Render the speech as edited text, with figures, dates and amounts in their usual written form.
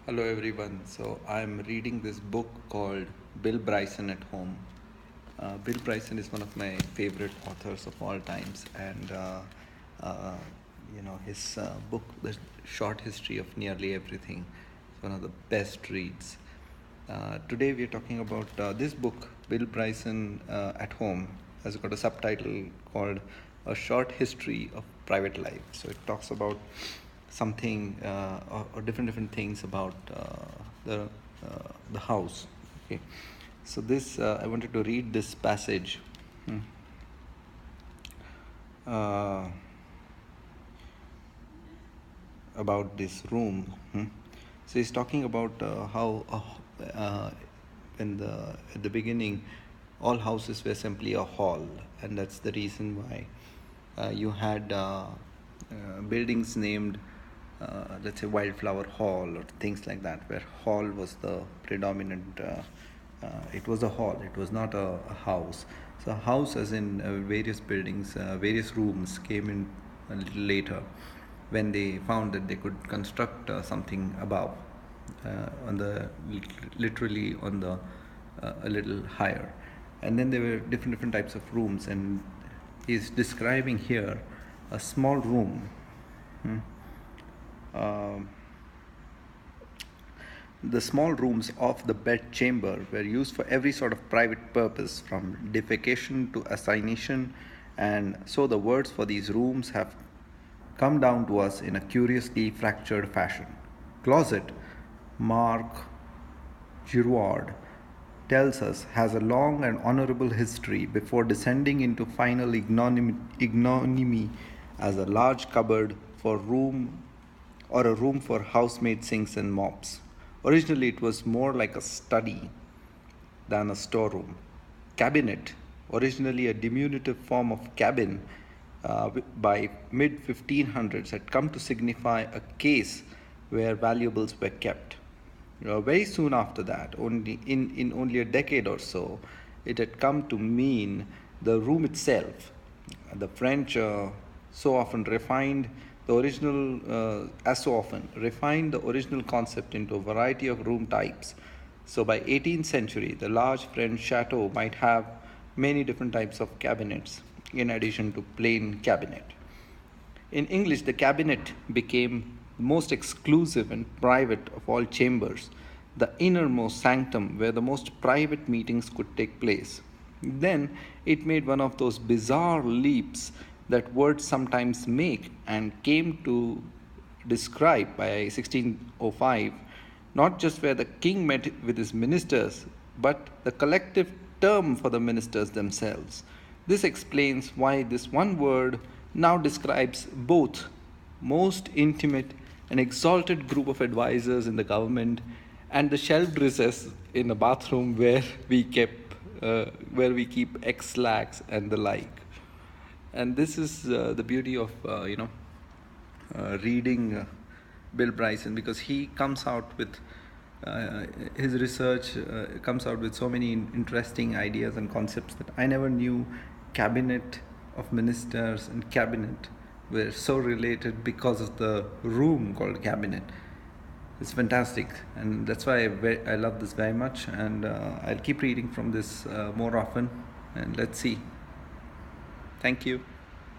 Hello everyone. So I'm reading this book called Bill Bryson at Home. Bill Bryson is one of my favorite authors of all times, and uh, his book, The Short History of Nearly Everything, is one of the best reads. Today we are talking about this book, Bill Bryson at Home, has got a subtitle called A Short History of Private Life. So it talks about something or different things about the the house. Okay, so this I wanted to read this passage. Hmm. Uh, about this room. So he's talking about how in the at the beginning, all houses were simply a hall, and that's the reason why you had buildings named, let's say, Wildflower Hall or things like that, where hall was the predominant. It was a hall. It was not a house. So a house, as in various buildings, various rooms, came in a little later when they found that they could construct something above, on the literally on the a little higher, and then there were different types of rooms, and he's describing here a small room. Hmm. Um, the small rooms of the bedchamber were used for every sort of private purpose, from defecation to assignation, and so the words for these rooms have come down to us in a curiously fractured fashion. Closet, Mark Giroud tells us, has a long and honorable history before descending into final ignominy as a large cupboard for room or a room for housemaid sinks and mops. Originally, it was more like a study than a storeroom. Cabinet, originally a diminutive form of cabin, by mid 1500s had come to signify a case where valuables were kept. Very soon after that, in only a decade or so, it had come to mean the room itself. The French so often refined the original concept into a variety of room types. So by 18th century, the large French chateau might have many different types of cabinets in addition to plain cabinet. In English, the cabinet became the most exclusive and private of all chambers, the innermost sanctum where the most private meetings could take place. Then it made one of those bizarre leaps that words sometimes make, and came to describe by 1605 not just where the king met with his ministers, but the collective term for the ministers themselves. This explains why this one word now describes both most intimate and exalted group of advisors in the government and the shelved recess in a bathroom where we keep X-lax and the like. And this is the beauty of reading Bill Bryson, because he comes out with his research comes out with so many interesting ideas and concepts that I never knew cabinet of ministers and cabinet were so related because of the room called cabinet. It's fantastic, and that's why I love this very much, and I'll keep reading from this more often, and let's see. Thank you.